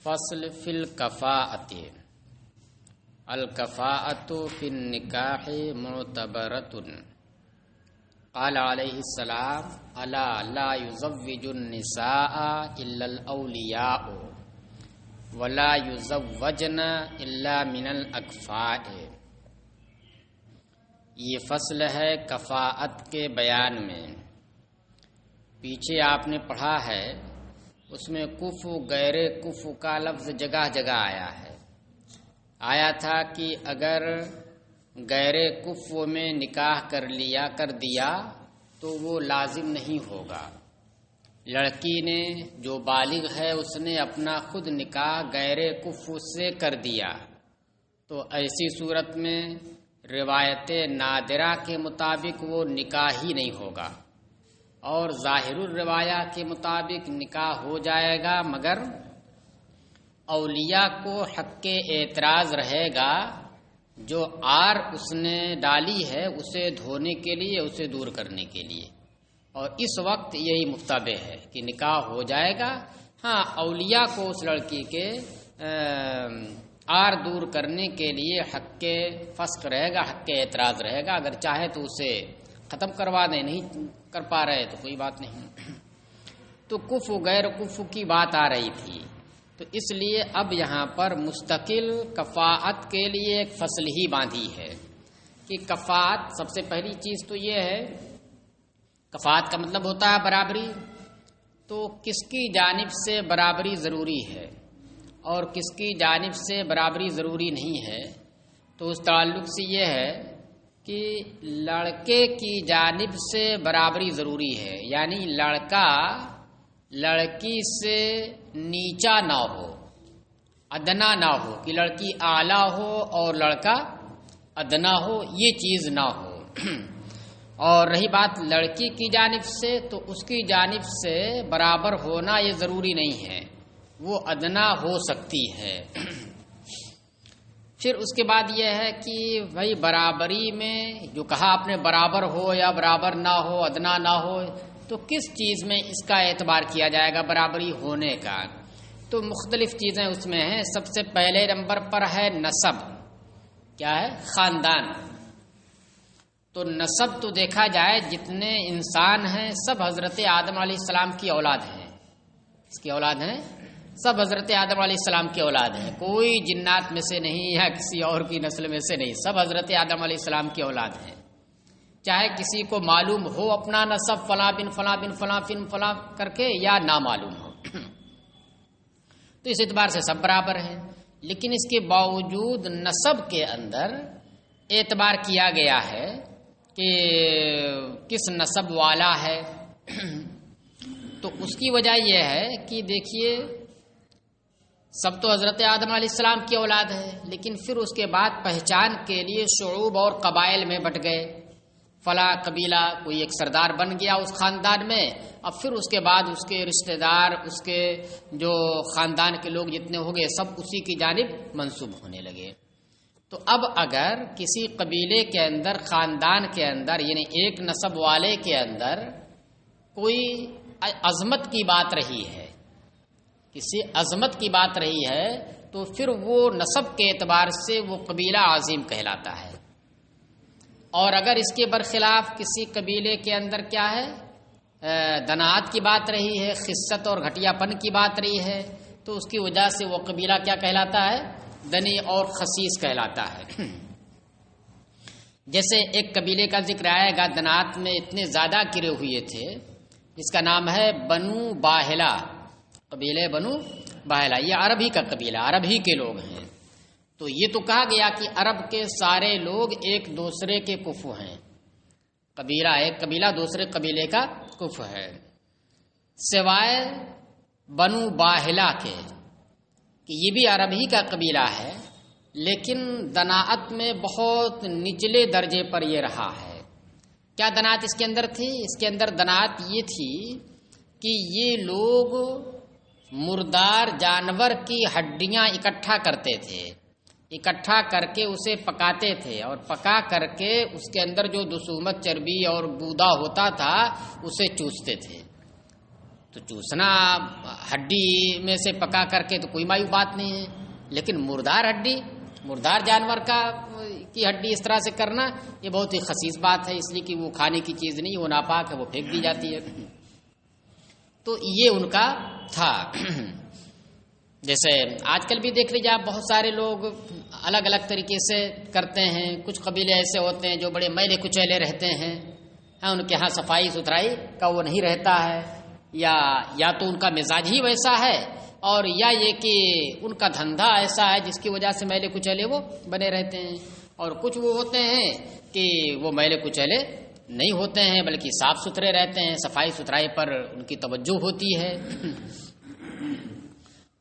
فصل فی الکفاءۃ الکفاءۃ فی النکاح معتبرۃ قال علیہ السلام الا لا یزوج النساء الا الاولیاء ولا یزوجن الا من الاکفاء۔ یہ فصل ہے کفاءت کے بیان میں۔ پیچھے آپ نے پڑھا ہے اس میں کفو غیر کفو کا لفظ جگہ جگہ آیا تھا کہ اگر غیر کفو میں نکاح کر دیا تو وہ لازم نہیں ہوگا۔ لڑکی نے جو بالغ ہے اس نے اپنا خود نکاح غیر کفو سے کر دیا تو ایسی صورت میں روایت نادرہ کے مطابق وہ نکاح ہی نہیں ہوگا، اور ظاہر الروایہ کے مطابق نکاح ہو جائے گا، مگر اولیاء کو حق اعتراض رہے گا جو آر اس نے ڈالی ہے اسے دھونے کے لیے، اسے دور کرنے کے لیے، اور اس وقت یہی مفتبہ ہے کہ نکاح ہو جائے گا۔ ہاں، اولیاء کو اس لڑکی کے آر دور کرنے کے لیے حق فسق رہے گا، حق اعتراض رہے گا، اگر چاہے تو اسے ختم کروا دیں، نہیں کر پا رہے تو کوئی بات نہیں۔ تو کفو غیر کفو کی بات آ رہی تھی، تو اس لیے اب یہاں پر مستقل کفاءت کے لیے ایک فصل ہی باندھی ہے کہ کفاءت سب سے پہلی چیز تو یہ ہے، کفاءت کا مطلب ہوتا ہے برابری، تو کس کی جانب سے برابری ضروری ہے اور کس کی جانب سے برابری ضروری نہیں ہے، تو اس تعلق سے یہ ہے کہ لڑکے کی جانب سے برابری ضروری ہے، یعنی لڑکا لڑکی سے نیچا نہ ہو، ادنا نہ ہو، کہ لڑکی اعلیٰ ہو اور لڑکا ادنا ہو، یہ چیز نہ ہو۔ اور رہی بات لڑکی کی جانب سے، تو اس کی جانب سے برابر ہونا یہ ضروری نہیں ہے، وہ ادنا ہو سکتی ہے۔ پھر اس کے بعد یہ ہے کہ بھائی برابری میں جو کہا آپ نے برابر ہو یا برابر نہ ہو، ادنا نہ ہو، تو کس چیز میں اس کا اعتبار کیا جائے گا برابری ہونے کا؟ تو مختلف چیزیں اس میں ہیں۔ سب سے پہلے نمبر پر ہے نسب، کیا ہے؟ خاندان۔ تو نسب تو دیکھا جائے جتنے انسان ہیں سب حضرت آدم علیہ السلام کی اولاد ہیں، اس کی اولاد ہیں، سب حضرت آدم علیہ السلام کی اولاد ہیں، کوئی جنات میں سے نہیں یا کسی اور کی نسل میں سے نہیں، سب حضرت آدم علیہ السلام کی اولاد ہیں۔ چاہے کسی کو معلوم ہو اپنا نسب فلاں بن فلاں بن فلاں بن فلاں کر کے یا نہ معلوم ہو، تو اس اعتبار سے سب برابر ہیں۔ لیکن اس کے باوجود نسب کے اندر اعتبار کیا گیا ہے کہ کس نسب والا ہے، تو اس کی وجہ یہ ہے کہ دیکھیے سب تو حضرت آدم علیہ السلام کی اولاد ہے، لیکن پھر اس کے بعد پہچان کے لیے شعوب اور قبائل میں بٹ گئے، فلاں قبیلہ کوئی ایک سردار بن گیا اس خاندان میں، اب پھر اس کے بعد اس کے رشتہ دار، اس کے جو خاندان کے لوگ جتنے ہو گئے سب اسی کی جانب منسوب ہونے لگے۔ تو اب اگر کسی قبیلے کے اندر، خاندان کے اندر، یعنی ایک نسب والے کے اندر کوئی عظمت کی بات رہی ہے، کسی عظمت کی بات رہی ہے، تو پھر وہ نسب کے اعتبار سے وہ قبیلہ عظیم کہلاتا ہے۔ اور اگر اس کے برخلاف کسی قبیلے کے اندر کیا ہے، دناعت کی بات رہی ہے، خست اور گھٹیا پن کی بات رہی ہے، تو اس کی وجہ سے وہ قبیلہ کیا کہلاتا ہے؟ دنی اور خسیس کہلاتا ہے۔ جیسے ایک قبیلے کا ذکر آئے گا، دناعت میں اتنے زیادہ گرے ہوئے تھے، جس کا نام ہے بنو باہلا، قبیلے بنو باہلا، یہ عرب ہی کا قبیلہ، عرب ہی کے لوگ ہیں۔ تو یہ تو کہا گیا کہ عرب کے سارے لوگ ایک دوسرے کے کفو ہیں، قبیلہ ایک قبیلہ دوسرے قبیلے کا کفو ہے، سوائے بنو باہلا کے، کہ یہ بھی عرب ہی کا قبیلہ ہے، لیکن دناعت میں بہت نچلے درجے پر یہ رہا ہے۔ کیا دناعت اس کے اندر تھی؟ اس کے اندر دناعت یہ تھی کہ یہ لوگ مردار جانور کی ہڈیاں اکٹھا کرتے تھے، اکٹھا کر کے اسے پکاتے تھے، اور پکا کر کے اس کے اندر جو دسومت، چربی اور گودا ہوتا تھا اسے چوستے تھے۔ تو چوسنا ہڈی میں سے پکا کر کے تو کوئی معیوب بات نہیں ہے، لیکن مردار ہڈی، مردار جانور کی ہڈی اس طرح سے کرنا یہ بہت ہی خسیس بات ہے، اس لیے کہ وہ کھانے کی چیز نہیں، وہ ناپاک ہے، وہ پھینک دی جاتی ہے۔ تو یہ ان کا تھا۔ جیسے آج کل بھی دیکھ لیجیے آپ، بہت سارے لوگ الگ الگ طریقے سے کرتے ہیں۔ کچھ قبیلے ایسے ہوتے ہیں جو بڑے میلے کچیلے رہتے ہیں، ان کے ہاں صفائی ستھرائی کا وہ نہیں رہتا ہے، یا تو ان کا مزاج ہی ویسا ہے، اور یا یہ کہ ان کا دھندا ایسا ہے جس کی وجہ سے میلے کچیلے وہ بنے رہتے ہیں۔ اور کچھ وہ ہوتے ہیں کہ وہ میلے کچیلے نہیں ہوتے ہیں بلکہ صاف ستھرے رہتے ہیں، صفائی ستھرائی پر ان کی توجہ ہوتی ہے۔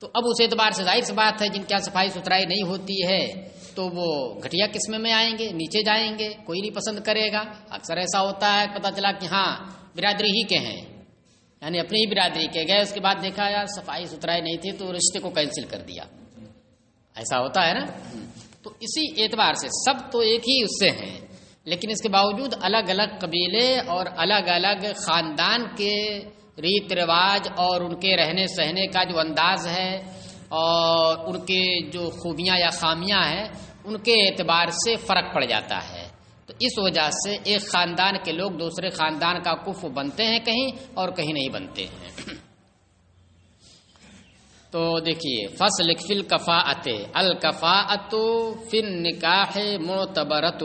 تو اب اس اعتبار سے ظاہر سی بات ہے جن کی صفائی ستھرائی نہیں ہوتی ہے تو وہ گھٹیا قسم میں آئیں گے، نیچے جائیں گے، کوئی نہیں پسند کرے گا۔ اکثر ایسا ہوتا ہے، پتہ چلا کہ ہاں برادری ہی کے ہیں، یعنی اپنی ہی برادری کے گئے، اس کے بعد دیکھا یار صفائی ستھرائی نہیں تھی تو رشتے کو کینسل کر دیا، ایسا ہوتا ہے نا۔ تو اسی اعتبار سے سب تو ایک ہی اس سے ہیں، لیکن اس کے باوجود الگ الگ قبیلے اور الگ الگ خاندان کے ریت رواج اور ان کے رہنے سہنے کا جو انداز ہے اور ان کے جو خوبیاں یا خامیاں ہیں ان کے اعتبار سے فرق پڑ جاتا ہے۔ تو اس وجہ سے ایک خاندان کے لوگ دوسرے خاندان کا کفو بنتے ہیں کہیں اور کہیں نہیں بنتے ہیں۔ تو دیکھیے فصل فی الکفاءۃ، الکفاءۃ فی النکاح معتبرۃ،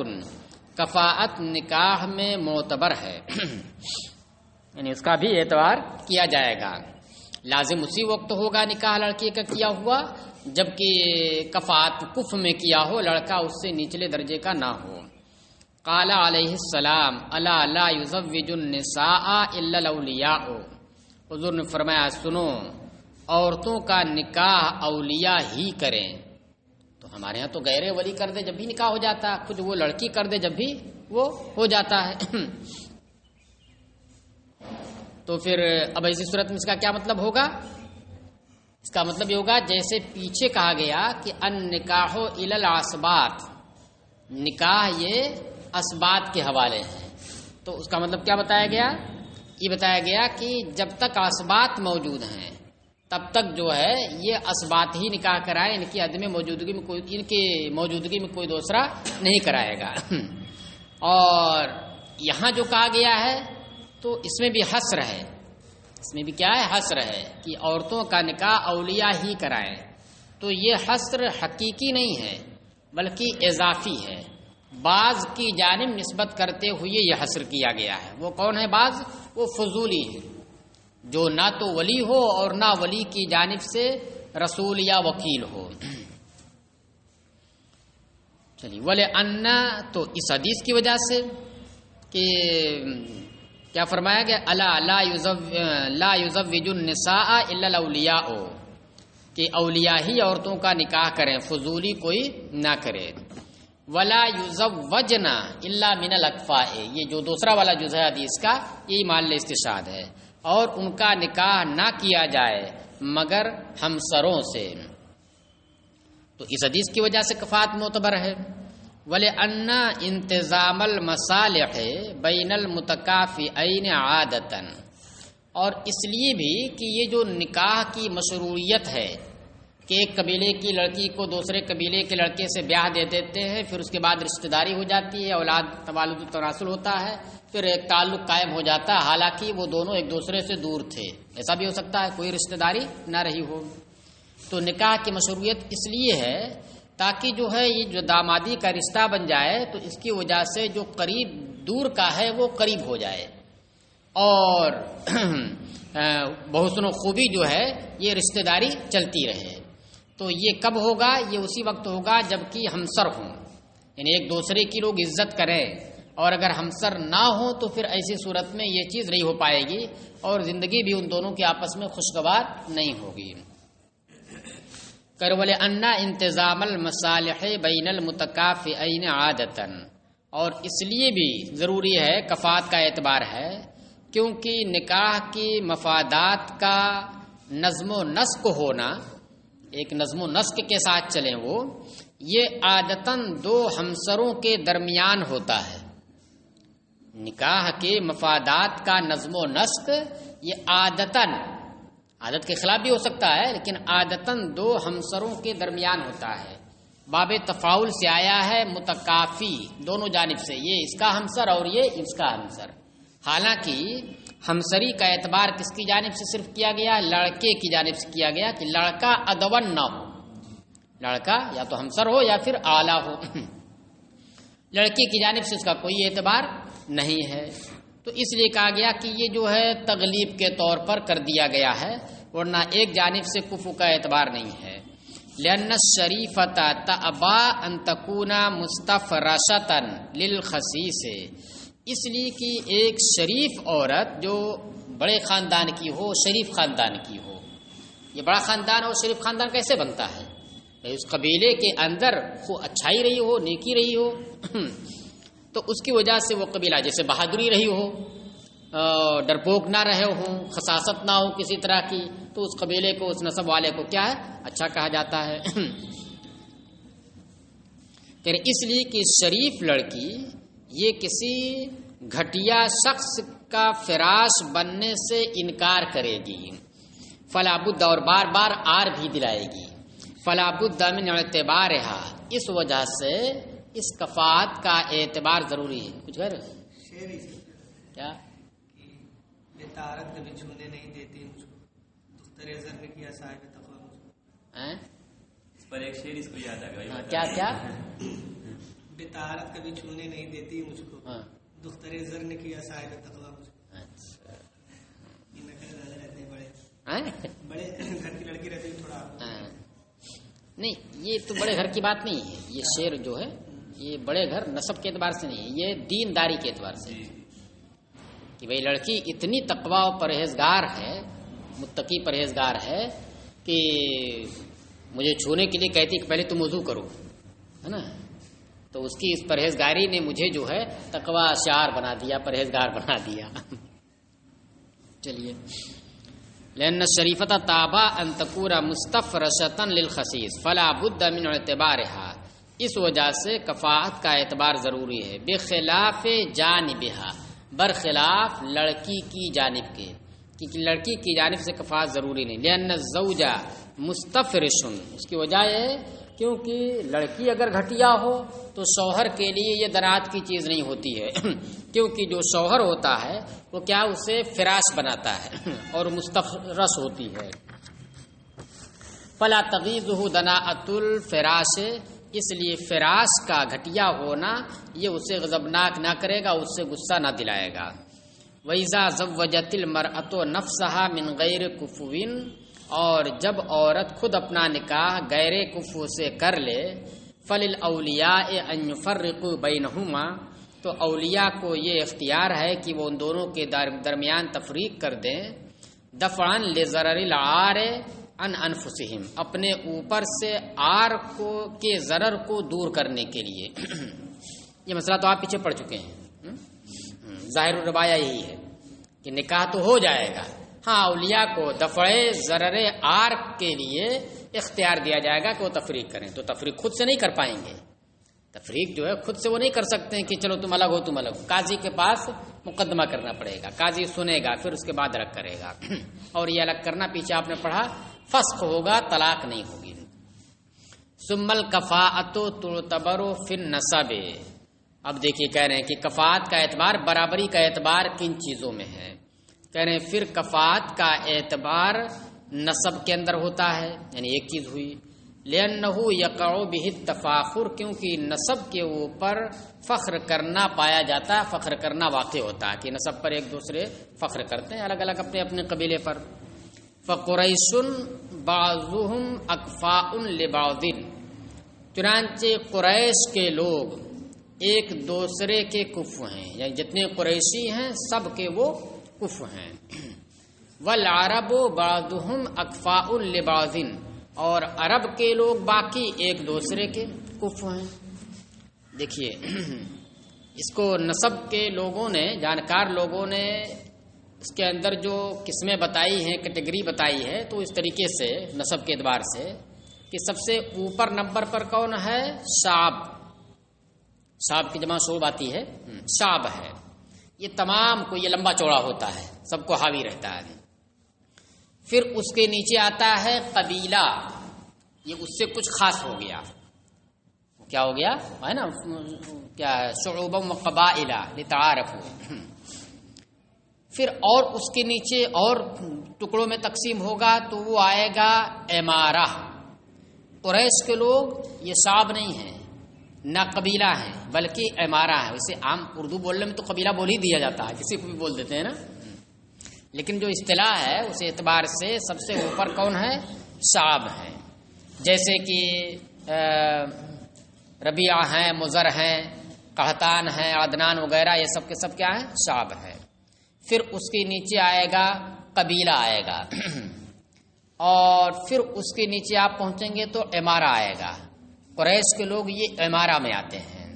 کفاءت نکاح میں معتبر ہے، یعنی اس کا بھی اعتبار کیا جائے گا۔ لازم اسی وقت ہوگا نکاح لڑکی کا کیا ہوا جبکہ کفاءت کف میں کیا ہو، لڑکا اس سے نچلے درجے کا نہ ہو۔ قال علیہ السلام الا لا یزوج النساء الا الاولیاء، حضور نے فرمایا سنو عورتوں کا نکاح اولیاء ہی کریں۔ تو ہمارے ہاں تو غیر ولی کر دے جب بھی نکاح ہو جاتا ہے، خود وہ لڑکی کر دے جب بھی وہ ہو جاتا ہے۔ تو پھر اب ایسی صورت میں اس کا کیا مطلب ہوگا؟ اس کا مطلب یہ ہوگا جیسے پیچھے کہا گیا کہ ان نکاح الی الاسبات، نکاح یہ اسبات کے حوالے ہیں، تو اس کا مطلب کیا بتایا گیا؟ یہ بتایا گیا کہ جب تک اسبات موجود ہیں تب تک جو ہے یہ اسبات ہی نکاح کرائے، ان کی عدم موجودگی میں کوئی، ان کی موجودگی میں کوئی دوسرا نہیں کرائے گا۔ اور یہاں جو کہا گیا ہے تو اس میں بھی حصر ہے، اس میں بھی کیا ہے؟ حصر ہے کہ عورتوں کا نکاح اولیاء ہی کرائیں۔ تو یہ حصر حقیقی نہیں ہے بلکہ اضافی ہے، بعض کی جانب نسبت کرتے ہوئے یہ حصر کیا گیا ہے۔ وہ کون ہے بعض؟ وہ فضولی ہے جو نہ تو ولی ہو اور نہ ولی کی جانب سے رسول یا وکیل ہو۔ چلیے ولی ان، تو اس حدیث کی وجہ سے کہ کیا فرمایا گیا؟ الا لا یزوج النساء الا الاولیاء، کہ اولیاء ہی عورتوں کا نکاح کریں، فضولی کوئی نہ کرے۔ ولا یزوجن الا من الاکفاء، یہ جو دوسرا والا جز ہے حدیث کا یہی محل استشہاد ہے، اور ان کا نکاح نہ کیا جائے مگر ہمسروں سے۔ تو اس حدیث کی وجہ سے کفاءت معتبر ہے۔ وَلِأَنَّ انتظام المصالح بین المتکافئین عادتاً، اور اس لیے بھی کہ یہ جو نکاح کی مشروعیت ہے کہ ایک قبیلے کی لڑکی کو دوسرے قبیلے کے لڑکے سے بیاہ دے دیتے ہیں، پھر اس کے بعد رشتہ داری ہو جاتی ہے، اولاد توالد و تناسل ہوتا ہے، پھر ایک تعلق قائم ہو جاتا ہے، حالانکہ وہ دونوں ایک دوسرے سے دور تھے، ایسا بھی ہو سکتا ہے کوئی رشتہ داری نہ رہی ہو۔ تو نکاح کی مشروعیت اس لیے ہے تاکہ جو ہے یہ جو دامادی کا رشتہ بن جائے تو اس کی وجہ سے جو قریب دور کا ہے وہ قریب ہو جائے، اور بحسن و خوبی جو ہے یہ رشتہ داری چلتی رہے۔ تو یہ کب ہوگا؟ یہ اسی وقت ہوگا جب کہ ہمسر ہوں، یعنی ایک دوسرے کی لوگ عزت کریں، اور اگر ہمسر نہ ہو تو پھر ایسی صورت میں یہ چیز نہیں ہو پائے گی اور زندگی بھی ان دونوں کے آپس میں خوشگوار نہیں ہوگی۔ کرول انا انتظام المصالح بین المتکافئین عادتاً، اور اس لیے بھی ضروری ہے، کفاءت کا اعتبار ہے، کیونکہ نکاح کی مفادات کا نظم و نسق ہونا، ایک نظم و نسق کے ساتھ چلیں وہ، یہ عادتاً دو ہمسروں کے درمیان ہوتا ہے۔ نکاح کے مفادات کا نظم و نسق یہ عادتاً عادت کے خلاف بھی ہو سکتا ہے، لیکن عادتاً دو ہمسروں کے درمیان ہوتا ہے. باب تفاعل سے آیا ہے متکافی، دونوں جانب سے، یہ اس کا ہمسر اور یہ اس کا ہمسر. حالانکہ ہمسری کا اعتبار کس کی جانب سے صرف کیا گیا؟ لڑکے کی جانب سے کیا گیا کہ لڑکا ادون نہ ہو، لڑکا یا تو ہمسر ہو یا پھر اعلیٰ ہو. لڑکی کی جانب سے اس کا کوئی اعتبار نہیں ہے، تو اس لیے کہا گیا کہ یہ جو ہے تغلیب کے طور پر کر دیا گیا ہے، ورنہ ایک جانب سے کفو کا اعتبار نہیں ہے. لأن الشریفة تأبى ان تكون مستفرشة للخسیس، اس لیے کہ ایک شریف عورت جو بڑے خاندان کی ہو، شریف خاندان کی ہو. یہ بڑا خاندان اور شریف خاندان کیسے بنتا ہے؟ اس قبیلے کے اندر خود اچھائی رہی ہو، نیکی رہی ہو، تو اس کی وجہ سے وہ قبیلہ جیسے بہادری رہی ہو، ڈرپوک نہ رہے ہوں، خساست نہ ہو کسی طرح کی، تو اس قبیلے کو، اس نسب والے کو کیا ہے؟ اچھا کہا جاتا ہے. کہ اس لیے کہ شریف لڑکی یہ کسی گھٹیا شخص کا فراش بننے سے انکار کرے گی، فلا بد، اور بار بار آر بھی دلائے گی، فلا بد من اعتبارها، اس وجہ سے اس کفات کا اعتبار ضروری ہے. کچھ کہہ رہے کیا؟ بطارت کبھی چھونے نہیں دیتی مجھ کو، دختر ازر نے کیا صاحب تقویٰ مجھ کو. اس پر ایک شعر اس کو یاد آ گیا. کیا کیا؟ بطارت کبھی چھونے نہیں دیتی مجھ کو، دختر ازر نے کیا صاحب تقویٰ مجھ کو. رہتے بڑے گھر کی لڑکی رہتی تھوڑا نہیں، یہ تو بڑے گھر کی بات نہیں ہے. یہ شعر جو ہے یہ بڑے گھر نسب کے اعتبار سے نہیں ہے، یہ دینداری کے اعتبار سے کہ بھئی لڑکی اتنی تقویٰ و پرہیزگار ہے، متقی پرہیزگار ہے کہ مجھے چھونے کے لیے کہتی کہ پہلے تم وضو کرو، ہے نا. تو اس کی اس پرہیزگاری نے مجھے جو ہے تقویٰ شعار بنا دیا، پرہیزگار بنا دیا. چلیے. لأن الشریفة تابع ان تكون مستفرشة للخسیس فلا بد من اعتبارها، اس وجہ سے کفاءت کا اعتبار ضروری ہے. بخلاف جانبها، برخلاف لڑکی کی جانب کے، کیونکہ لڑکی کی جانب سے کفاءت ضروری نہیں. لأن الزوج مستفرش، اس کی وجہ ہے کیونکہ لڑکی اگر گھٹیا ہو تو شوہر کے لیے یہ درات کی چیز نہیں ہوتی ہے، کیونکہ جو شوہر ہوتا ہے وہ کیا اسے فراش بناتا ہے اور مستفرش ہوتی ہے. فلا تغیظہ دناءۃ الفراش، اس لیے فراش کا گھٹیا ہونا یہ اسے غضبناک نہ کرے گا، اس سے غصہ نہ دلائے گا. وَإِذَا زَوَّجَتِ الْمَرْأَةُ نَفْسَهَا مِنْ غَيْرِ كُفْوٍ، اور جب عورت خود اپنا نکاح غیر کفو سے کر لے، فَلِلْأَوْلِيَاءِ أَنْ يُفَرِّقُوا بَيْنَهُمَا، تو اولیاء کو یہ اختیار ہے کہ وہ ان دونوں کے درمیان تفریق کر دیں. دفعاً لِضَرَرِ الْعَارِ عَنْ أَنفُسِهِمْ، اپنے اوپر سے عار کو کے ضرر کو دور کرنے کے لیے. یہ مسئلہ تو آپ پیچھے پڑ چکے ہیں. ظاہر الروایہ یہی ہے کہ نکاح تو ہو جائے گا، ہاں اولیاء کو دفع ضرر عار کے لیے اختیار دیا جائے گا کہ وہ تفریق کریں. تو تفریق خود سے نہیں کر پائیں گے، تفریق جو ہے خود سے وہ نہیں کر سکتے ہیں کہ چلو تم الگ ہو تم الگ ہو. قاضی کے پاس مقدمہ کرنا پڑے گا، قاضی سنے گا، پھر اس کے بعد الگ کرے گا. اور یہ الگ کرنا پیچھے آپ نے پڑھا فسخ ہوگا، طلاق نہیں ہوگی. ثم الکفاءۃ تعتبر فی النسب، اب دیکھیے کہہ رہے ہیں کہ کفاءت کا اعتبار، برابری کا اعتبار کن چیزوں میں ہے. کہہ رہے ہیں پھر کفاءت کا اعتبار نسب کے اندر ہوتا ہے، یعنی ایک چیز ہوئی. لأنہ یقع بہ التفاخر، کیونکہ نسب کے اوپر فخر کرنا پایا جاتا ہے، فخر کرنا واقع ہوتا ہے کہ نسب پر ایک دوسرے فخر کرتے ہیں الگ الگ اپنے اپنے قبیلے پر. فقریش بعضهم اکفاء لبعض، چنانچہ قریش کے لوگ ایک دوسرے کے کفو ہیں، یعنی جتنے قریشی ہیں سب کے وہ کفو ہیں. والعرب بعضهم اکفاء لبعض، اور عرب کے لوگ باقی ایک دوسرے کے کفو ہیں. دیکھیے اس کو نسب کے لوگوں نے، جانکار لوگوں نے اس کے اندر جو قسمیں بتائی ہیں، کیٹیگری بتائی ہے، تو اس طریقے سے نسب کے اعتبار سے کہ سب سے اوپر نمبر پر کون ہے؟ شعب. شعب کی جمع شعب آتی ہے، شعب ہے. یہ تمام کو یہ لمبا چوڑا ہوتا ہے، سب کو حاوی رہتا ہے. پھر اس کے نیچے آتا ہے قبیلہ، یہ اس سے کچھ خاص ہو گیا، کیا ہو گیا ہے نا، کیا شعوبا و قبائل لتعارفوا. پھر اور اس کے نیچے اور ٹکڑوں میں تقسیم ہوگا تو وہ آئے گا امارہ. قریش کے لوگ یہ شعب نہیں ہیں، نہ قبیلہ ہیں، بلکہ امارہ ہے. ویسے عام اردو بولنے میں تو قبیلہ بول ہی دیا جاتا ہے، کسی کو بھی بول دیتے ہیں نا، لیکن جو اصطلاح ہے اس اعتبار سے سب سے اوپر کون ہے؟ شعب ہے. جیسے کہ ربیعہ ہیں، مضر ہیں، قحطان ہیں، عدنان وغیرہ، یہ سب کے سب کیا ہیں؟ شعب ہے. پھر اس کے نیچے آئے گا قبیلہ آئے گا اور پھر اس کے نیچے آپ پہنچیں گے تو امارہ آئے گا. قریش کے لوگ یہ امارہ میں آتے ہیں.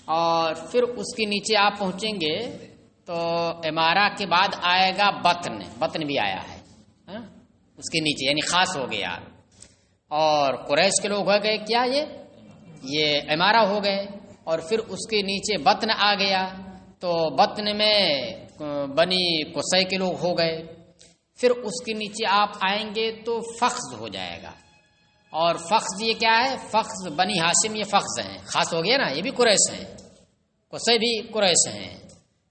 اور پھر اس کے نیچے آپ پہنچیں گے تو امارہ کے بعد آئے گا بطن. بطن بھی آیا ہے اس کے نیچے، یعنی خاص ہو گیا. اور قریش کے لوگ ہو گئے کیا، یہ امارہ ہو گئے. اور پھر اس کے نیچے بطن آ گیا تو بطن میں بنی قصی کے لوگ ہو گئے. پھر اس کے نیچے آپ آئیں گے تو فخذ ہو جائے گا. اور فخذ یہ کیا ہے؟ فخذ بنی ہاشم، یہ فخذ ہیں، خاص ہو گیا نا، یہ بھی قریش ہیں، قصی بھی قریش ہیں،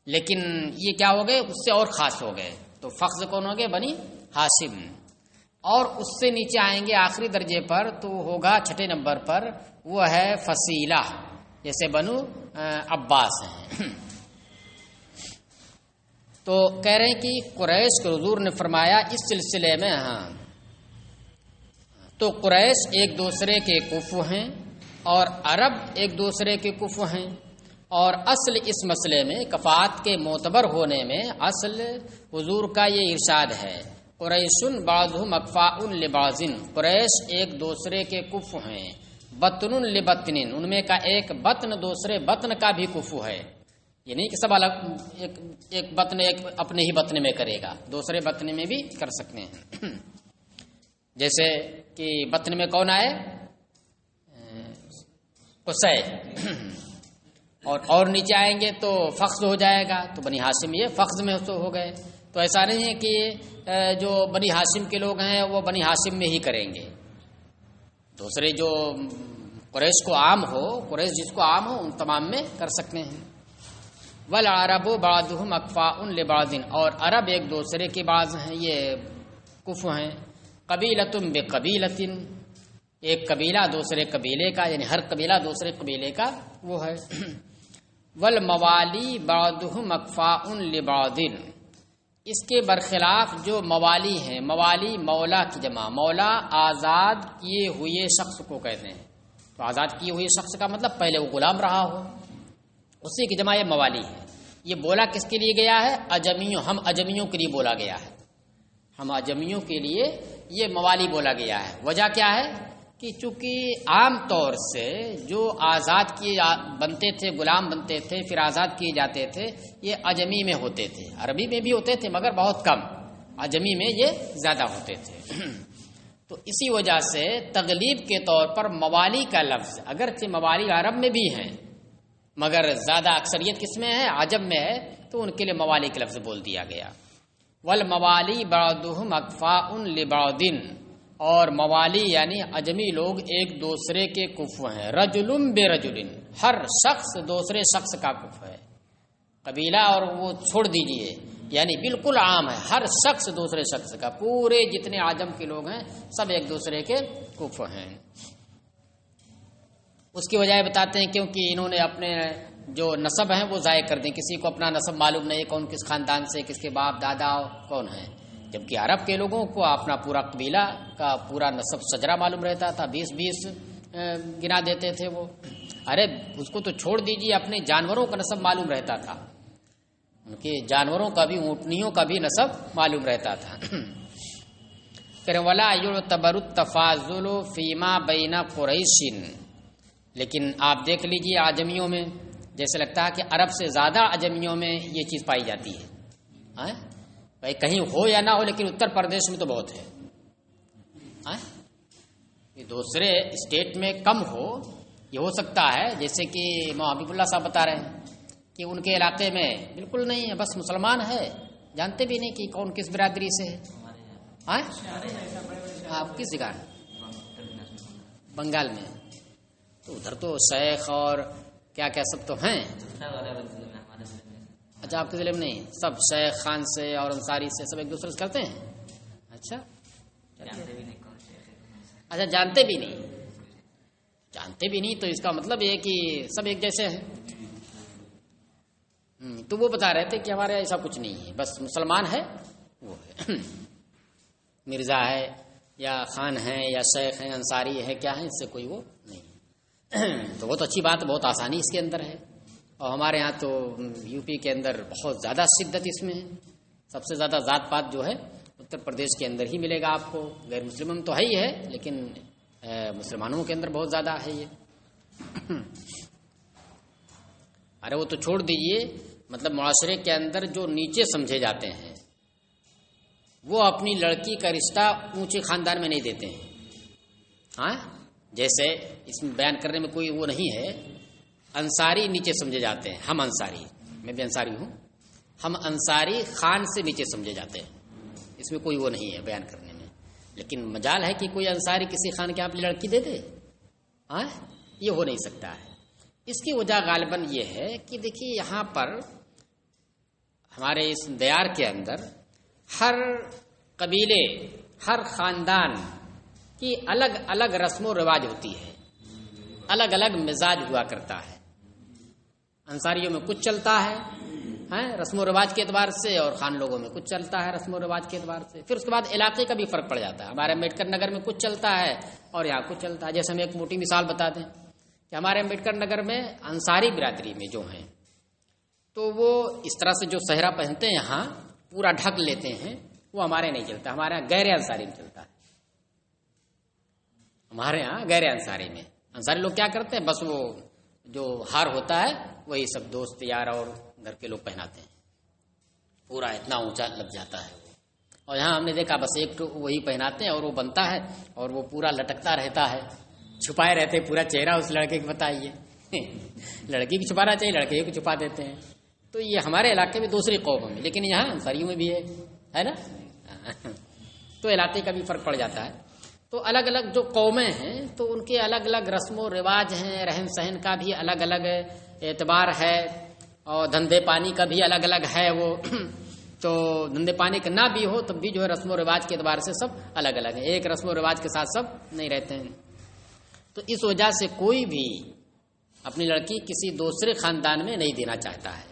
لیکن یہ کیا ہو گئے؟ اس سے اور خاص ہو گئے. تو فخذ کون ہو گئے؟ بنی ہاشم. اور اس سے نیچے آئیں گے آخری درجے پر تو ہوگا چھٹے نمبر پر، وہ ہے فصیلہ، جیسے بنو عباس ہیں. تو کہہ رہے ہیں کہ قریش کو حضور نے فرمایا اس سلسلے میں، ہاں تو قریش ایک دوسرے کے کفو ہیں اور عرب ایک دوسرے کے کفو ہیں. اور اصل اس مسئلے میں کفات کے معتبر ہونے میں اصل حضور کا یہ ارشاد ہے، قریشن بعضهم اکفاء لبعض. قریش ایک دوسرے کے کفو ہیں، بطن لبطن، ان میں کا ایک بطن دوسرے بطن کا بھی کفو ہے. یہ نہیں کہ سب الگ، ایک بطن ایک اپنے ہی بطن میں کرے گا، دوسرے بطن میں بھی کر سکتے ہیں. جیسے کہ بطن میں کون آئے؟ قصی. اور نیچے آئیں گے تو فخذ ہو جائے گا، تو بنی ہاشم یہ فخذ میں ہو گئے. تو ایسا نہیں ہے کہ جو بنی ہاشم کے لوگ ہیں وہ بنی ہاشم میں ہی کریں گے، دوسرے جو قریش کو عام ہو، قریش جس کو عام ہو ان تمام میں کر سکتے ہیں. والعرب بعضهم اکفاء لبعض، اور عرب ایک دوسرے کے بعض ہیں، یہ کفو ہیں. قبیلۃ بقبیلۃ، ایک قبیلہ دوسرے قبیلے کا، یعنی ہر قبیلہ دوسرے قبیلے کا وہ ہے. والموالی بعضهم اکفاء لبعض، اس کے برخلاف جو موالی ہیں، موالی مولا کی جمع، مولا آزاد کیے ہوئے شخص کو کہتے ہیں. تو آزاد کیے ہوئے شخص کا مطلب پہلے وہ غلام رہا ہو، اسی کی جمع یہ موالی ہے. یہ بولا کس کے لیے گیا ہے؟ اجمیوں، ہم اجمیوں کے لیے بولا گیا ہے، ہم اجمیوں کے لیے یہ موالی بولا گیا ہے. وجہ کیا ہے کہ چونکہ عام طور سے جو آزاد کیے بنتے تھے، غلام بنتے تھے پھر آزاد کیے جاتے تھے، یہ اجمی میں ہوتے تھے. عربی میں بھی ہوتے تھے مگر بہت کم، اجمی میں یہ زیادہ ہوتے تھے. تو اسی وجہ سے تغلیب کے طور پر موالی کا لفظ، اگرچہ موالی عرب میں بھی ہیں مگر زیادہ اکثریت کس میں ہے؟ عجم میں ہے، تو ان کے لیے موالی کا لفظ بول دیا گیا. والموالی بعضهم اکفاء لبعض، اور موالی یعنی اجمی لوگ ایک دوسرے کے کفو ہیں. رجل برجل، ہر شخص دوسرے شخص کا کفو ہے. قبیلہ اور وہ چھوڑ دیجئے، یعنی بالکل عام ہے، ہر شخص دوسرے شخص کا، پورے جتنے عجم کے لوگ ہیں سب ایک دوسرے کے کفو ہیں. اس کی وجہ بتاتے ہیں کیونکہ انہوں نے اپنے جو نسب ہیں وہ ضائع کر دیں. کسی کو اپنا نسب معلوم نہیں، کون کس خاندان سے، کس کے باپ دادا کون ہیں، جبکہ عرب کے لوگوں کو اپنا پورا قبیلہ کا پورا نسب شجرہ معلوم رہتا تھا. 20 گنا دیتے تھے وہ. ارے اس کو تو چھوڑ دیجیے، اپنے جانوروں کا نسب معلوم رہتا تھا، ان کے جانوروں کا بھی، اونٹنیوں کا بھی نسب معلوم رہتا تھا. کہ ولا یعتبر التفاضل فیما بین قریش، لیکن آپ دیکھ لیجئے اعجمیوں میں جیسے لگتا ہے کہ عرب سے زیادہ اعجمیوں میں یہ چیز پائی جاتی ہے. بھائی کہیں ہو یا نہ ہو لیکن اتر پردیش میں تو بہت ہے. دوسرے اسٹیٹ میں کم ہو، یہ ہو سکتا ہے، جیسے کہ حبیب اللہ صاحب بتا رہے ہیں کہ ان کے علاقے میں بالکل نہیں ہے، بس مسلمان ہے، جانتے بھی نہیں کہ کون کس برادری سے ہے. آپ کس جگہ؟ بنگال میں. تو ادھر تو شیخ اور کیا کیا سب تو ہیں. اچھا آپ کے ضلع میں نہیں؟ سب شیخ خان سے اور انصاری سے سب ایک دوسرے سے کرتے ہیں. اچھا اچھا جانتے بھی نہیں. جانتے بھی نہیں تو اس کا مطلب یہ کہ سب ایک جیسے ہیں. تو وہ بتا رہے تھے کہ ہمارے ایسا کچھ نہیں ہے، بس مسلمان ہے وہ ہے، مرزا ہے یا خان ہے یا شیخ ہیں انصاری ہے کیا ہے، اس سے کوئی وہ نہیں. تو بہت اچھی بات، بہت آسانی اس کے اندر ہے. اور ہمارے ہاں تو یو پی کے اندر بہت زیادہ شدت اس میں ہے. سب سے زیادہ ذات پات جو ہے اتر پردیش کے اندر ہی ملے گا آپ کو. غیر مسلموں میں تو ہے ہی ہے، لیکن مسلمانوں کے اندر بہت زیادہ ہے یہ. ارے وہ تو چھوڑ دیجئے، مطلب معاشرے کے اندر جو نیچے سمجھے جاتے ہیں وہ اپنی لڑکی کا رشتہ اونچے خاندان میں نہیں دیتے ہیں. ہاں جیسے اس میں بیان کرنے میں کوئی وہ نہیں ہے. انصاری نیچے سمجھے جاتے ہیں، ہم انصاری، میں بھی انصاری ہوں، ہم انصاری خان سے نیچے سمجھے جاتے ہیں. اس میں کوئی وہ نہیں ہے بیان کرنے میں. لیکن مجال ہے کہ کوئی انصاری کسی خان کے آپ لڑکی دے دے؟ ہاں یہ ہو نہیں سکتا ہے. اس کی وجہ غالباً یہ ہے کہ دیکھیے یہاں پر ہمارے اس دیار کے اندر ہر قبیلے، ہر خاندان کی الگ الگ رسم و رواج ہوتی ہے، الگ الگ مزاج ہوا کرتا ہے. انصاریوں میں کچھ چلتا ہے رسم و رواج کے اعتبار سے، اور خان لوگوں میں کچھ چلتا ہے رسم و رواج کے اعتبار سے. پھر اس کے بعد علاقے کا بھی فرق پڑ جاتا ہے. ہمارے امبیڈکر نگر میں کچھ چلتا ہے اور یہاں کچھ چلتا ہے. جیسے ہم ایک موٹی مثال بتا دیں کہ ہمارے امبیڈکر نگر میں انصاری برادری میں جو ہیں تو وہ اس طرح سے جو صحرا پہنتے ہیں یہاں پورا ڈھک لیتے ہیں، وہ ہمارے نہیں چلتا. ہمارے یہاں غیر انصاری میں چلتا ہے. ہمارے یہاں غیر انصاری میں انصاری لوگ کیا کرتے ہیں، بس وہ جو ہار ہوتا ہے وہی سب دوست یار اور گھر کے لوگ پہناتے ہیں. پورا اتنا اونچا لگ جاتا ہے وہ. اور یہاں ہم نے دیکھا بس ایک تو وہی پہناتے ہیں اور وہ بنتا ہے اور وہ پورا لٹکتا رہتا ہے، چھپائے رہتے پورا چہرہ اس لڑکے کو. بتائیے لڑکی کو چھپانا چاہیے، لڑکے کو چھپا دیتے ہیں. تو یہ ہمارے علاقے میں دوسری قوم میں، لیکن یہاں انصاریوں میں بھی ہے نا. تو علاقے کا بھی فرق پڑ جاتا ہے. تو الگ الگ جو قومیں ہیں تو ان کے الگ الگ رسم و رواج ہیں، رہن سہن کا بھی الگ الگ اعتبار ہے، اور دھندے پانی کا بھی الگ الگ ہے وہ. تو دھندے پانی کا نہ بھی ہو تب بھی جو ہے رسم و رواج کے اعتبار سے سب الگ الگ ہیں. ایک رسم و رواج کے ساتھ سب نہیں رہتے ہیں. تو اس وجہ سے کوئی بھی اپنی لڑکی کسی دوسرے خاندان میں نہیں دینا چاہتا ہے.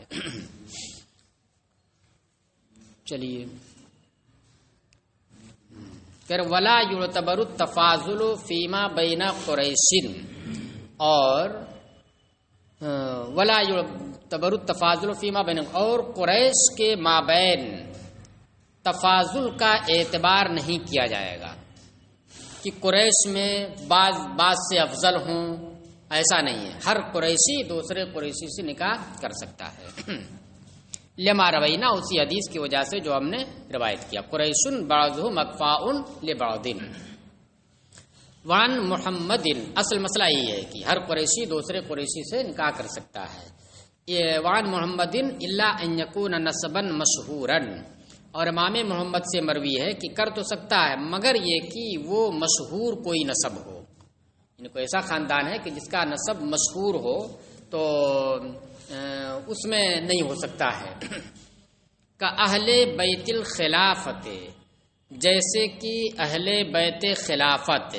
چلیے ولا یعتبر التفاضل فیما بین قریش، اور ولا یعتبر التفاضل فیما بین، اور قریش کے مابین تفاضل کا اعتبار نہیں کیا جائے گا کہ قریش میں بعض سے افضل ہوں، ایسا نہیں ہے. ہر قریشی دوسرے قریشی سے نکاح کر سکتا ہے. لما روینا، اسی حدیث کی وجہ سے جو ہم نے روایت کیا، قریشن بعضهم مکفاء لبعض. وعن محمد، اصل مسئلہ یہ ہے کہ ہر قریشی دوسرے قریشی سے نکاح کر سکتا ہے. وعن محمد الا ان یکون نسبا مشہورا، اور امام محمد سے مروی ہے کہ کر تو سکتا ہے مگر یہ کہ وہ مشہور کوئی نسب ہو. یعنی کوئی ایسا خاندان ہے کہ جس کا نسب مشہور ہو تو اس میں نہیں ہو سکتا ہے. کا اہل بیت الخلافت، جیسے کہ اہل بیت خلافت،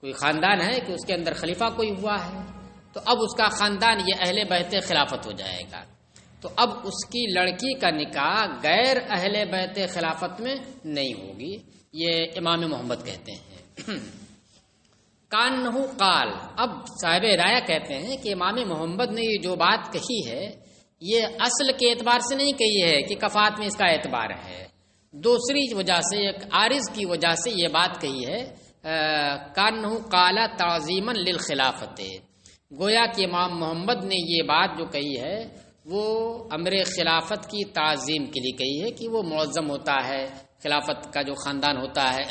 کوئی خاندان ہے کہ اس کے اندر خلیفہ کوئی ہوا ہے تو اب اس کا خاندان یہ اہل بیت خلافت ہو جائے گا. تو اب اس کی لڑکی کا نکاح غیر اہل بیت خلافت میں نہیں ہوگی، یہ امام محمد کہتے ہیں. کانہو قال، اب صاحب ہدایہ کہتے ہیں کہ امام محمد نے یہ جو بات کہی ہے یہ اصل کے اعتبار سے نہیں کہی ہے کہ کفات میں اس کا اعتبار ہے، دوسری وجہ سے، ایک عارض کی وجہ سے یہ بات کہی ہے. کانہو قال تعظیما للخلافت، گویا کہ امام محمد نے یہ بات جو کہی ہے وہ امر خلافت کی تعظیم کے لیے کہی ہے کہ وہ معظم ہوتا ہے، خلافت کا جو خاندان ہوتا ہے.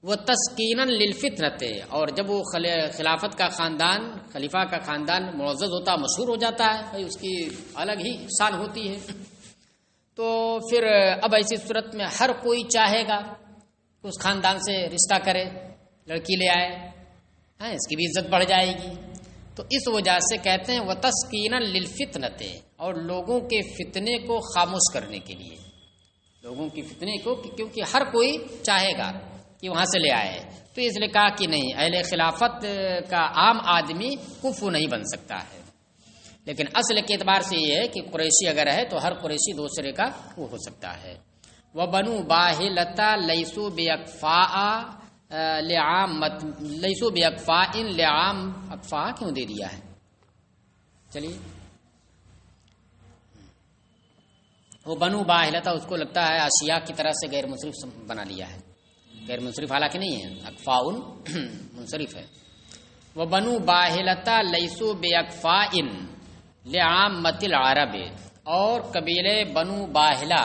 وہ تسکیناً للفتنت، اور جب وہ خلافت کا خاندان، خلیفہ کا خاندان معزز ہوتا، مشہور ہو جاتا ہے، بھائی اس کی الگ ہی شان ہوتی ہے. تو تو پھر اب ایسی صورت میں ہر کوئی چاہے گا کہ اس خاندان سے رشتہ کرے، لڑکی لے آئے، ہاں اس کی بھی عزت بڑھ جائے گی. تو اس وجہ سے کہتے ہیں وَتَسْكِينًا لِلْفِتْنَةِ، اور لوگوں کے فتنے کو خاموش کرنے کے لیے، لوگوں کی فتنے کو، کیونکہ ہر کوئی چاہے گا کہ وہاں سے لے آئے، تو اس لیے کہا کہ نہیں، اہل خلافت کا عام آدمی کفو نہیں بن سکتا ہے. لیکن اصل کے اعتبار سے یہ ہے کہ قریشی اگر ہے تو ہر قریشی دوسرے کا وہ ہو سکتا ہے. وَبَنُو بَاهِلَةَ لَيْسُوا بِأَكْفَاءَ لَيْسُوا بِأَكْفَاءٍ لِعَامٍ، اکفاء کیوں دے دیا ہے؟ چلیے، وہ بنو باہلتا اس کو لگتا ہے اشیاء کی طرح سے غیر منصرف بنا لیا ہے، غیر منصرف حالانکہ نہیں ہے، اکفاء منصرف ہے. وہ بنو باہلتا لیسو بے اکفاء لعامۃ العرب، اور قبیلے بنو باہلا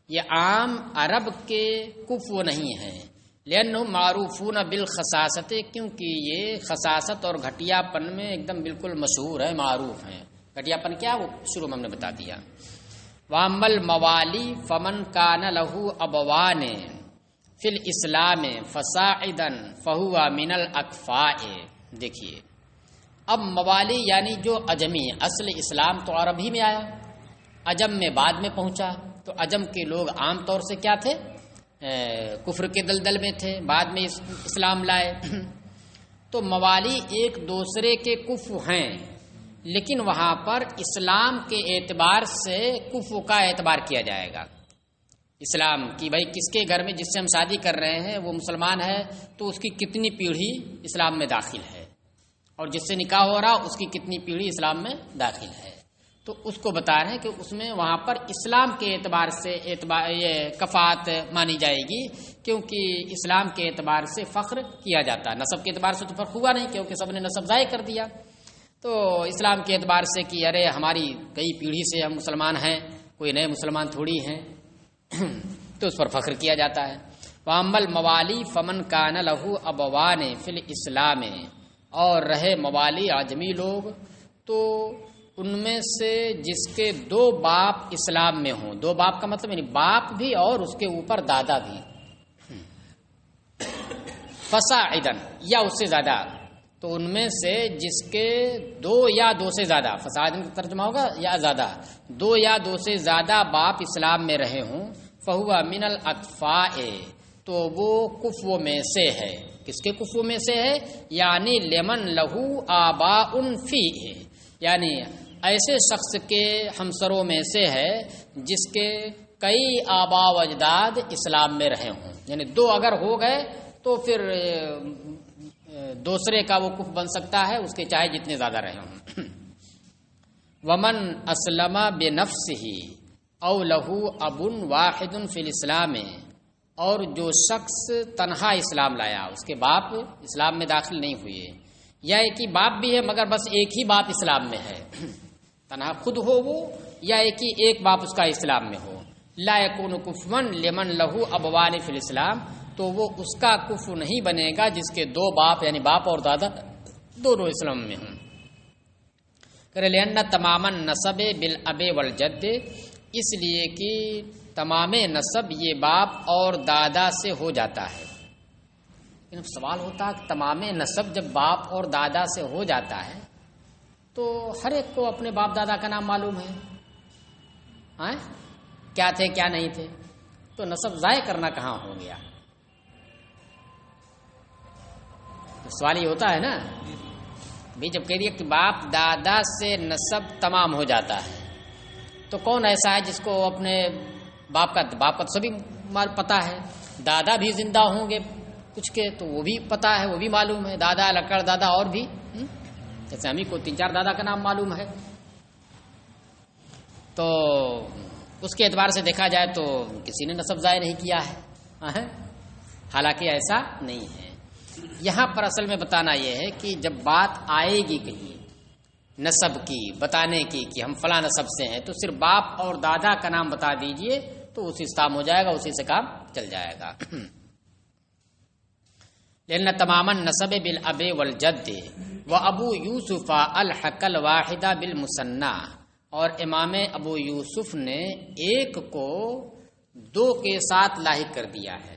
یہ عام عرب کے کفو نہیں ہیں، لأنہم معروفون بالخساست، کیونکہ یہ خساست اور گھٹیا پن میں ایک دم بالکل مشہور ہے، معروف ہیں. گھٹیا پن کیا وہ شروع میں ہم نے بتا دیا. وَأَمَّا الْمَوَالِي فَمَنْ كَانَ لَهُ أَبَوَانِ فِي الْإِسْلَامِ فَصَاعِدًا فَهُوَ مِنَ الْأَكْفَاءِ. دیکھیے اب موالی یعنی جو اجمی، اصل اسلام تو عرب ہی میں آیا، عجم میں بعد میں پہنچا، تو عجم کے لوگ عام طور سے کیا تھے؟ کفر کے دلدل میں تھے، بعد میں اسلام لائے. تو موالی ایک دوسرے کے کفو ہیں، لیکن وہاں پر اسلام کے اعتبار سے کفو کا اعتبار کیا جائے گا. اسلام کی بھائی کس کے گھر میں جس سے ہم شادی کر رہے ہیں وہ مسلمان ہے تو اس کی کتنی پیڑھی اسلام میں داخل ہے، اور جس سے نکاح ہو رہا اس کی کتنی پیڑھی اسلام میں داخل ہے. تو اس کو بتا رہے ہیں کہ اس میں وہاں پر اسلام کے اعتبار سے یہ کفات مانی جائے گی، کیونکہ اسلام کے اعتبار سے فخر کیا جاتا ہے. نسب کے اعتبار سے تو فرق ہوا نہیں، کیونکہ سب نے نسب ضائع کر دیا. تو اسلام کے اعتبار سے کہ ارے ہماری کئی پیڑھی سے ہم مسلمان ہیں، کوئی نئے مسلمان تھوڑی ہیں، تو اس پر فخر کیا جاتا ہے. وَأَمَّا الْمَوَالِي فَمَنْ كَانَ لَهُ أَبَوَانِ فِي الْإِسْلَامِ، اور رہے موالی عجمی لوگ تو ان میں سے جس کے دو باپ اسلام میں ہوں، دو باپ کا مطلب یعنی باپ بھی اور اس کے اوپر دادا بھی، فصاعدن یا اس سے زیادہ، تو ان میں سے جس کے دو یا دو سے زیادہ، فصاعدن کا ترجمہ ہوگا یا زیادہ، دو یا دو سے زیادہ باپ اسلام میں رہے ہوں، فہو من الاکفاء، تو وہ کفو میں سے ہے. کس کے کفو میں سے ہے؟ یعنی لمن لہو آباء فیہ، یعنی ایسے شخص کے ہمسروں میں سے ہے جس کے کئی آباء و اجداد اسلام میں رہے ہوں. یعنی دو اگر ہو گئے تو پھر دوسرے کا وہ کف بن سکتا ہے، اس کے چاہے جتنے زیادہ رہے ہوں. ومن اسلم بنفسہ او لہو اب واحد فی الاسلام، اور جو شخص تنہا اسلام لایا، اس کے باپ اسلام میں داخل نہیں ہوئے، یا ایک ہی باپ بھی ہے مگر بس ایک ہی باپ اسلام میں ہے، تنہا خود ہو وہ، یا ایک باپ اس کا اسلام میں ہو، لا یکون کفوا لمن لہو ابوان فی الاسلام، تو وہ اس کا کفو نہیں بنے گا جس کے دو باپ یعنی باپ اور دادا دونوں اسلام میں ہوں. لأن تمام النسب بالاب والجد، اس لیے کہ تمام نسب یہ باپ اور دادا سے ہو جاتا ہے. لیکن اب سوال ہوتا ہے کہ تمام نسب جب باپ اور دادا سے ہو جاتا ہے تو ہر ایک کو اپنے باپ دادا کا نام معلوم ہے، ہاں کیا تھے کیا نہیں تھے، تو نسب ضائع کرنا کہاں ہو گیا؟ تو سوال یہ ہوتا ہے نا بھی، جب کہہ دیا کہ باپ دادا سے نسب تمام ہو جاتا ہے تو کون ایسا ہے جس کو اپنے باپ کا تو سبھی پتا ہے، دادا بھی زندہ ہوں گے کچھ کے تو وہ بھی پتا ہے، وہ بھی معلوم ہے، دادا لکڑ دادا اور بھی، جیسے ہمیں کو 3-4 دادا کا نام معلوم ہے. تو اس کے اعتبار سے دیکھا جائے تو کسی نے نسب ضائع نہیں کیا ہے، حالانکہ ایسا نہیں ہے. یہاں پر اصل میں بتانا یہ ہے کہ جب بات آئے گی کہیں نسب کی بتانے کی کہ ہم فلاں نسب سے ہیں، تو صرف باپ اور دادا کا نام بتا دیجئے تو اسی سے کام ہو جائے گا، اسی سے کام چل جائے گا. لأن تمام النسب بالاب والجد وابو یوسف الحق الواحد بالمثنى، اور امام ابو یوسف نے ایک کو دو کے ساتھ لاحق کر دیا ہے،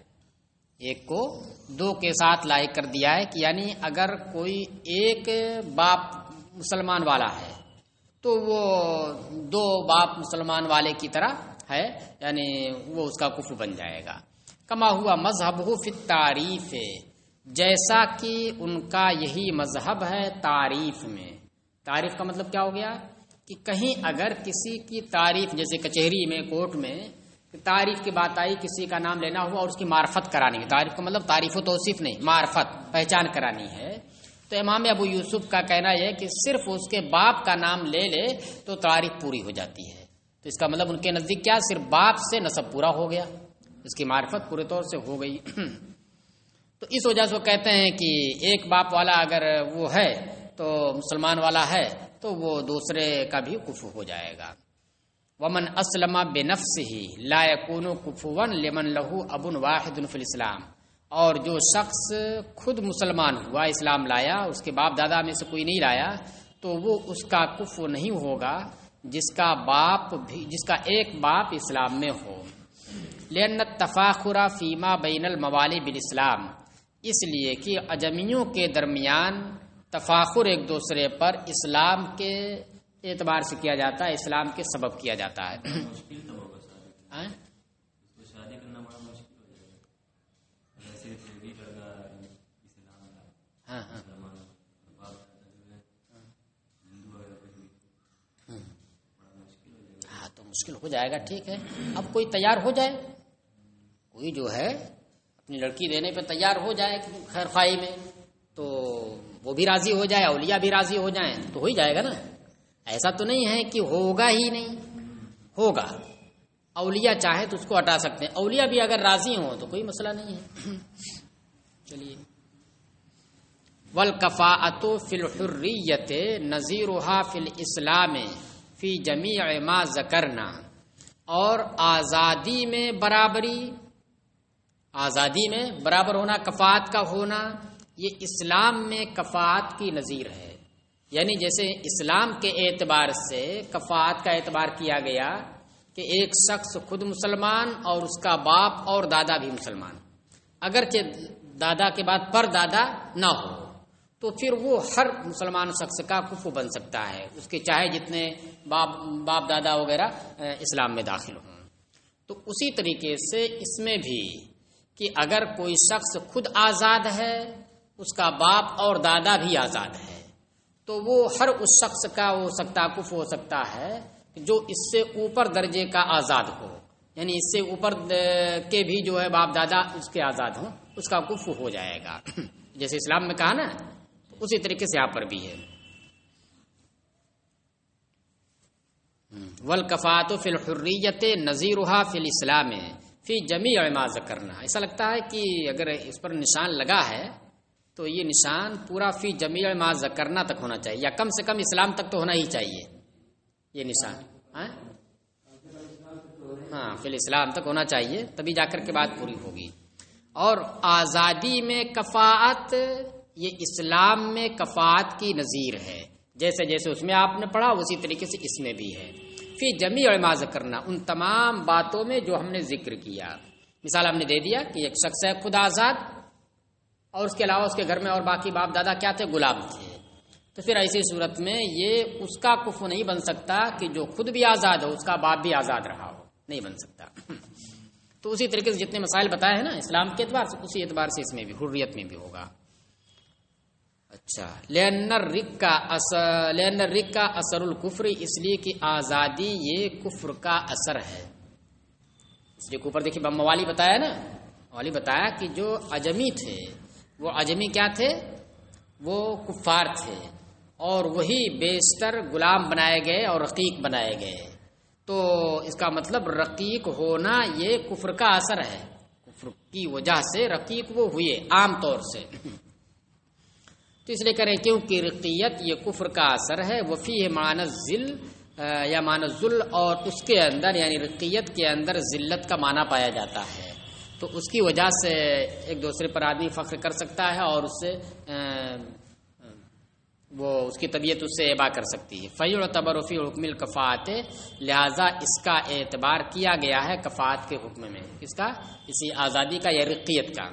ایک کو دو کے ساتھ لاحق کر دیا ہے کہ یعنی اگر کوئی ایک باپ مسلمان والا ہے تو وہ دو باپ مسلمان والے کی طرح ہے، یعنی وہ اس کا کفر بن جائے گا۔ کما ہوا مذہب فی التعریف، جیسا کہ ان کا یہی مذہب ہے تعریف میں۔ تعریف کا مطلب کیا ہو گیا کہ کہیں اگر کسی کی تعریف، جیسے کچہری میں کورٹ میں تعریف کی بات آئی، کسی کا نام لینا ہوا اور اس کی معرفت کرانی ہے، تعریف کا مطلب تعریف و توصیف نہیں، معرفت پہچان کرانی ہے، تو امام ابو یوسف کا کہنا یہ ہے کہ صرف اس کے باپ کا نام لے لے تو تعریف پوری ہو جاتی ہے۔ تو اس کا مطلب ان کے نزدیک کیا، صرف باپ سے نسب پورا ہو گیا، اس کی معرفت پورے طور سے ہو گئی۔ تو اس وجہ سے وہ کہتے ہیں کہ ایک باپ والا اگر وہ ہے تو مسلمان والا ہے تو وہ دوسرے کا بھی کفر ہو جائے گا۔ ومن اسلم بنفسه لا يكون كفوا لمن له اب واحد في الاسلام، اور جو شخص خود مسلمان ہوا، اسلام لایا، اس کے باپ دادا میں سے کوئی نہیں لایا، تو وہ اس کا کفر نہیں ہوگا جس کا ایک باپ اسلام میں ہو۔ لأن التفاخر فيما بين الموالي بالاسلام، اس لیے کہ اجمیوں کے درمیان تفاخر ایک دوسرے پر اسلام کے اعتبار سے کیا جاتا ہے، اسلام کے سبب کیا جاتا ہے۔ مشکل تو ہوگا شادی، اس کو شادی کرنا بڑا مشکل ہو جائے گا، ایسے بھی کرنا اسلام کا۔ ہاں ہاں ہاں تو مشکل ہو جائے گا، ٹھیک ہے۔ اب کوئی تیار ہو جائے، کوئی جو ہے اپنی لڑکی دینے پہ تیار ہو جائے خیر خواہی میں، تو وہ بھی راضی ہو جائے، اولیاء بھی راضی ہو جائیں تو ہو ہی جائے گا نا۔ ایسا تو نہیں ہے کہ ہوگا ہی نہیں، ہوگا، اولیاء چاہے تو اس کو ہٹا سکتے ہیں، اولیاء بھی اگر راضی ہوں تو کوئی مسئلہ نہیں ہے۔ چلیے، والکفاءۃ فی الحریۃ نظیرھا فی الاسلام فی جمیع ما ذکرنا، اور آزادی میں برابری، آزادی میں برابر ہونا، کفاءت کا ہونا، یہ اسلام میں کفاءت کی نظیر ہے۔ یعنی جیسے اسلام کے اعتبار سے کفاءت کا اعتبار کیا گیا کہ ایک شخص خود مسلمان اور اس کا باپ اور دادا بھی مسلمان، اگرچہ دادا کے بعد پر دادا نہ ہو، تو پھر وہ ہر مسلمان شخص کا کفو بن سکتا ہے، اس کے چاہے جتنے باپ دادا وغیرہ اسلام میں داخل ہوں۔ تو اسی طریقے سے اس میں بھی کہ اگر کوئی شخص خود آزاد ہے، اس کا باپ اور دادا بھی آزاد ہے، تو وہ ہر اس شخص کا ہو سکتا کفر ہو سکتا ہے جو اس سے اوپر درجے کا آزاد ہو، یعنی اس سے اوپر کے بھی جو ہے باپ دادا اس کے آزاد ہوں، اس کا کفر ہو جائے گا۔ جیسے اسلام میں کہا نا، اسی طریقے سے یہاں پر بھی ہے۔ والکفاءۃ فی الحریۃ نظیرھا فی الاسلام فی جمیع ما ذکرنا، ایسا لگتا ہے کہ اگر اس پر نشان لگا ہے تو یہ نشان پورا فی جمیع ما ذکرنا تک ہونا چاہیے، یا کم سے کم اسلام تک تو ہونا ہی چاہیے یہ نشان، ہاں فی الاسلام تک ہونا چاہیے، تبھی جا کر کے بات پوری ہوگی۔ اور آزادی میں کفاءت، یہ اسلام میں کفاءت کی نظیر ہے، جیسے جیسے اس میں آپ نے پڑھا اسی طریقے سے اس میں بھی ہے۔ فی جمیع ما ذکرنا، ان تمام باتوں میں جو ہم نے ذکر کیا۔ مثال ہم نے دے دیا کہ ایک شخص ہے خود آزاد، اور اس کے علاوہ اس کے گھر میں اور باقی باپ دادا کیا تھے، غلام تھے، تو پھر ایسی صورت میں یہ اس کا کفر نہیں بن سکتا کہ جو خود بھی آزاد ہو اس کا باپ بھی آزاد رہا ہو، نہیں بن سکتا۔ تو اسی طریقے سے جتنے مسائل بتائے ہیں نا اسلام کے اعتبار سے، اسی اعتبار سے اس میں بھی حریت میں بھی ہوگا۔ اچھا، لأن الرق کا اثر الکفر، اس لیے کہ آزادی یہ کفر کا اثر ہے۔ اس لیے اوپر دیکھیے موالی بتایا نا، موالی بتایا کہ جو عجمی تھے وہ عجمی کیا تھے، وہ کفار تھے، اور وہی بیشتر غلام بنائے گئے اور رقیق بنائے گئے، تو اس کا مطلب رقیق ہونا یہ کفر کا اثر ہے، کفر کی وجہ سے رقیق وہ ہوئے عام طور سے۔ تو اس لیے کریں کیونکہ رقیت یہ کفر کا اثر ہے، وفیہ معنی الذل یا معنی الذل، اور اس کے اندر یعنی رقیت کے اندر ذلت کا معنی پایا جاتا ہے، تو اس کی وجہ سے ایک دوسرے پر آدمی فخر کر سکتا ہے اور اس سے وہ اس کی طبیعت اس سے ایبا کر سکتی ہے. فیعتبر فی حکم الکفاءۃ، لہذا اس کا اعتبار کیا گیا ہے کفاءت کے حکم میں. کس کا؟ اسی آزادی کا یا رقیت کا.